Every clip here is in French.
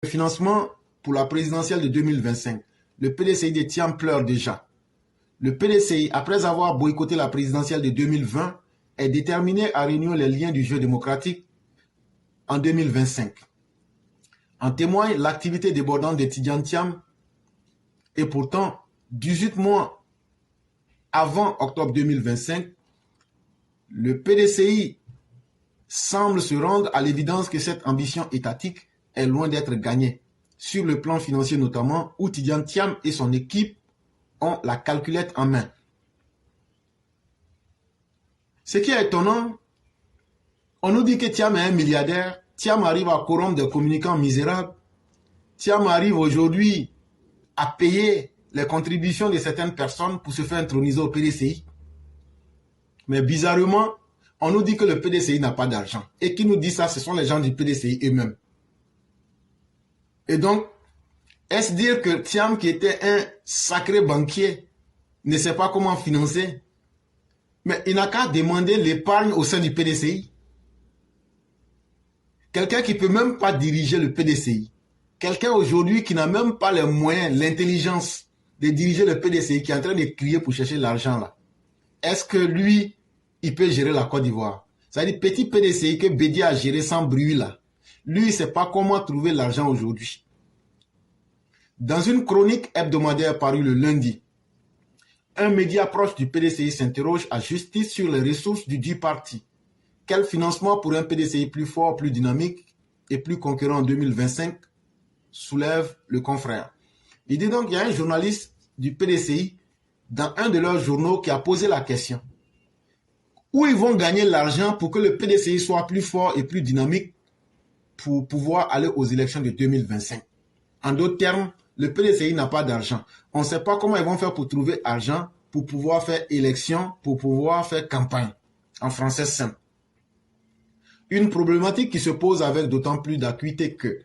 financement pour la présidentielle de 2025. Le PDCI de Thiam pleure déjà. Le PDCI, après avoir boycotté la présidentielle de 2020, est déterminé à réunir les liens du jeu démocratique en 2025. En témoigne l'activité débordante de Tidjane Thiam. Et pourtant, 18 mois avant octobre 2025, le PDCI semble se rendre à l'évidence que cette ambition étatique est loin d'être gagnée, sur le plan financier notamment, où Tidjane Thiam et son équipe ont la calculette en main. Ce qui est étonnant, on nous dit que Thiam est un milliardaire, Thiam arrive à corrompre des communicants misérables, Thiam arrive aujourd'hui à payer les contributions de certaines personnes pour se faire introniser au PDCI. Mais bizarrement, on nous dit que le PDCI n'a pas d'argent. Et qui nous dit ça, ce sont les gens du PDCI eux-mêmes. Et donc, est-ce dire que Thiam, qui était un sacré banquier, ne sait pas comment financer? Mais il n'a qu'à demander l'épargne au sein du PDCI. Quelqu'un qui ne peut même pas diriger le PDCI. Quelqu'un aujourd'hui qui n'a même pas les moyens, l'intelligence de diriger le PDCI, qui est en train de crier pour chercher l'argent là. Est-ce que lui, il peut gérer la Côte d'Ivoire? C'est-à-dire petit PDCI que Bédié a géré sans bruit là. Lui, il ne sait pas comment trouver l'argent aujourd'hui. Dans une chronique hebdomadaire parue le lundi, un média proche du PDCI s'interroge à justice sur les ressources du dit parti. Quel financement pour un PDCI plus fort, plus dynamique et plus concurrent en 2025 soulève le confrère. Il dit donc qu'il y a un journaliste du PDCI dans un de leurs journaux qui a posé la question. Où ils vont gagner l'argent pour que le PDCI soit plus fort et plus dynamique pour pouvoir aller aux élections de 2025? En d'autres termes, le PDCI n'a pas d'argent. On ne sait pas comment ils vont faire pour trouver argent pour pouvoir faire élection, pour pouvoir faire campagne. En français simple. Une problématique qui se pose avec d'autant plus d'acuité que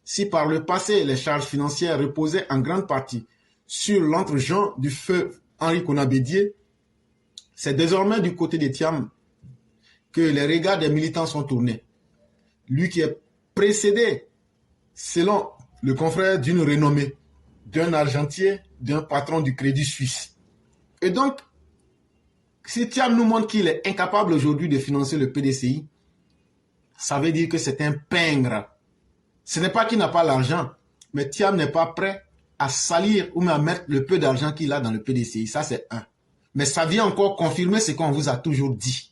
si par le passé les charges financières reposaient en grande partie sur l'entre-gens du feu Henri Konan Bédié, c'est désormais du côté de Thiam que les regards des militants sont tournés. Lui qui est précédé, selon le confrère, d'une renommée, d'un argentier, d'un patron du Crédit Suisse. Et donc, si Thiam nous montre qu'il est incapable aujourd'hui de financer le PDCI, ça veut dire que c'est un pingre. Ce n'est pas qu'il n'a pas l'argent, mais Thiam n'est pas prêt à salir ou à mettre le peu d'argent qu'il a dans le PDCI. Ça, c'est un. Mais ça vient encore confirmer ce qu'on vous a toujours dit.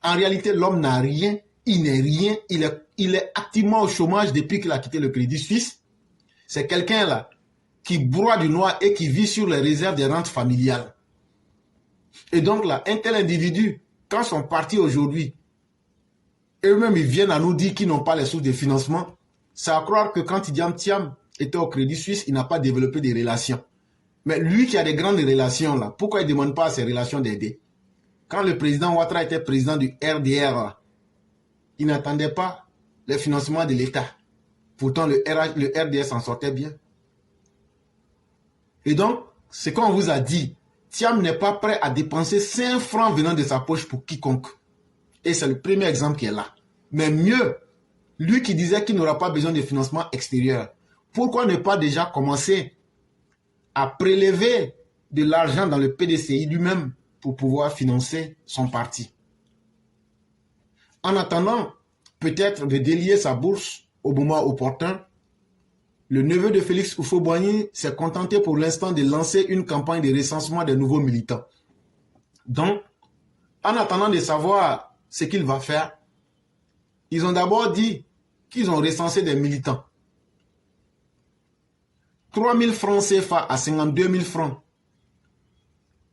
En réalité, l'homme n'a rien, il n'est rien, il est activement au chômage depuis qu'il a quitté le Crédit Suisse. C'est quelqu'un là qui broie du noir et qui vit sur les réserves des rentes familiales. Et donc là, un tel individu, quand son parti aujourd'hui, eux-mêmes ils viennent à nous dire qu'ils n'ont pas les sources de financement, c'est à croire que quand Tidjane Thiam était au Crédit Suisse, il n'a pas développé des relations. Mais lui qui a des grandes relations là, pourquoi il ne demande pas à ses relations d'aider? Quand le président Ouattara était président du RDR, là, il n'attendait pas le financement de l'État. Pourtant, le RDR s'en sortait bien. Et donc, ce qu'on vous a dit, Thiam n'est pas prêt à dépenser 5 francs venant de sa poche pour quiconque. Et c'est le premier exemple qui est là. Mais mieux, lui qui disait qu'il n'aura pas besoin de financement extérieur, pourquoi ne pas déjà commencer à prélever de l'argent dans le PDCI lui-même pour pouvoir financer son parti? En attendant, peut-être de délier sa bourse au moment opportun, le neveu de Félix Houphouët-Boigny s'est contenté pour l'instant de lancer une campagne de recensement des nouveaux militants. Donc, en attendant de savoir ce qu'il va faire, ils ont d'abord dit qu'ils ont recensé des militants. 3 000 francs CFA à 52 000 francs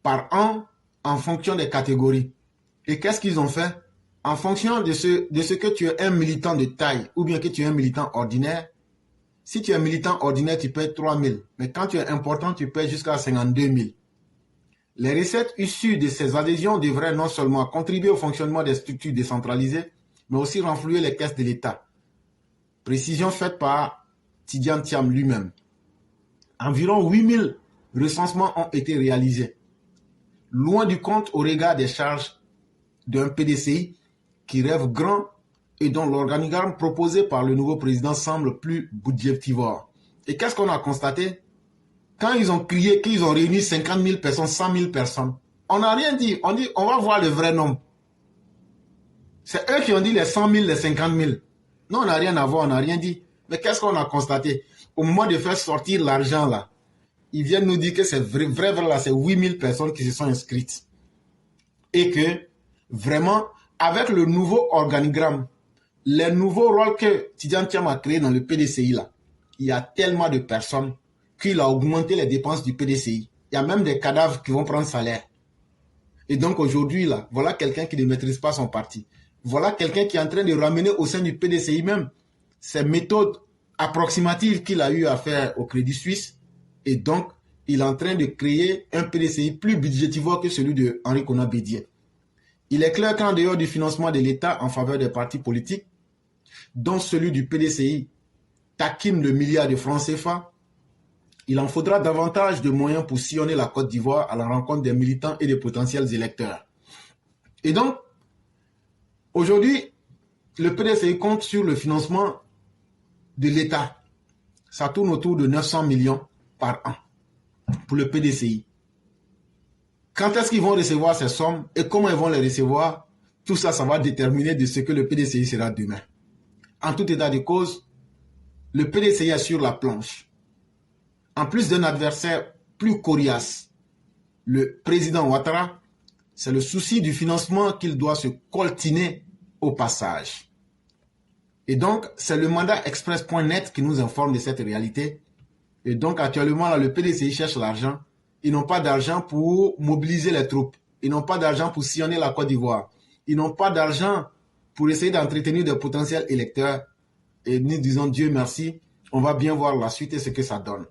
par an en fonction des catégories. Et qu'est-ce qu'ils ont fait? En fonction de ce que tu es un militant de taille ou bien que tu es un militant ordinaire, si tu es un militant ordinaire, tu payes 3 000. Mais quand tu es important, tu payes jusqu'à 52 000. Les recettes issues de ces adhésions devraient non seulement contribuer au fonctionnement des structures décentralisées, mais aussi renflouer les caisses de l'État. Précision faite par Tidjane Thiam lui-même. Environ 8 000 recensements ont été réalisés. Loin du compte au regard des charges d'un PDCI qui rêve grand et dont l'organigramme proposé par le nouveau président semble plus budgétivore. Et qu'est-ce qu'on a constaté? Quand ils ont crié qu'ils ont réuni 50 000 personnes, 100 000 personnes, on n'a rien dit. On dit, on va voir le vrai nombre. C'est eux qui ont dit les 100 000, les 50 000. Non, on n'a rien à voir, on n'a rien dit. Mais qu'est-ce qu'on a constaté? Au moment de faire sortir l'argent là, ils viennent nous dire que c'est vrai là, c'est 8 000 personnes qui se sont inscrites. Et que, vraiment, avec le nouveau organigramme, les nouveaux rôles que Tidjane Thiam a créés dans le PDCI là, il y a tellement de personnes qu'il a augmenté les dépenses du PDCI. Il y a même des cadavres qui vont prendre salaire. Et donc aujourd'hui là, voilà quelqu'un qui ne maîtrise pas son parti. Voilà quelqu'un qui est en train de ramener au sein du PDCI même ces méthodes approximatives qu'il a eu à faire au Crédit Suisse. Et donc, il est en train de créer un PDCI plus budgétivore que celui de Henri Konan Bédié. Il est clair qu'en dehors du financement de l'État en faveur des partis politiques, dont celui du PDCI taquine le milliard de francs CFA, il en faudra davantage de moyens pour sillonner la Côte d'Ivoire à la rencontre des militants et des potentiels électeurs. Et donc, aujourd'hui, le PDCI compte sur le financement de l'État. Ça tourne autour de 900 millions par an pour le PDCI. Quand est-ce qu'ils vont recevoir ces sommes et comment ils vont les recevoir? Tout ça, ça va déterminer de ce que le PDCI sera demain. En tout état de cause, le PDCI est sur la planche. En plus d'un adversaire plus coriace, le président Ouattara, c'est le souci du financement qu'il doit se coltiner au passage. Et donc, c'est le mandat express.net qui nous informe de cette réalité. Et donc, actuellement, là, le PDCI cherche l'argent. Ils n'ont pas d'argent pour mobiliser les troupes. Ils n'ont pas d'argent pour sillonner la Côte d'Ivoire. Ils n'ont pas d'argent pour essayer d'entretenir des potentiels électeurs. Et nous disons Dieu merci, on va bien voir la suite et ce que ça donne.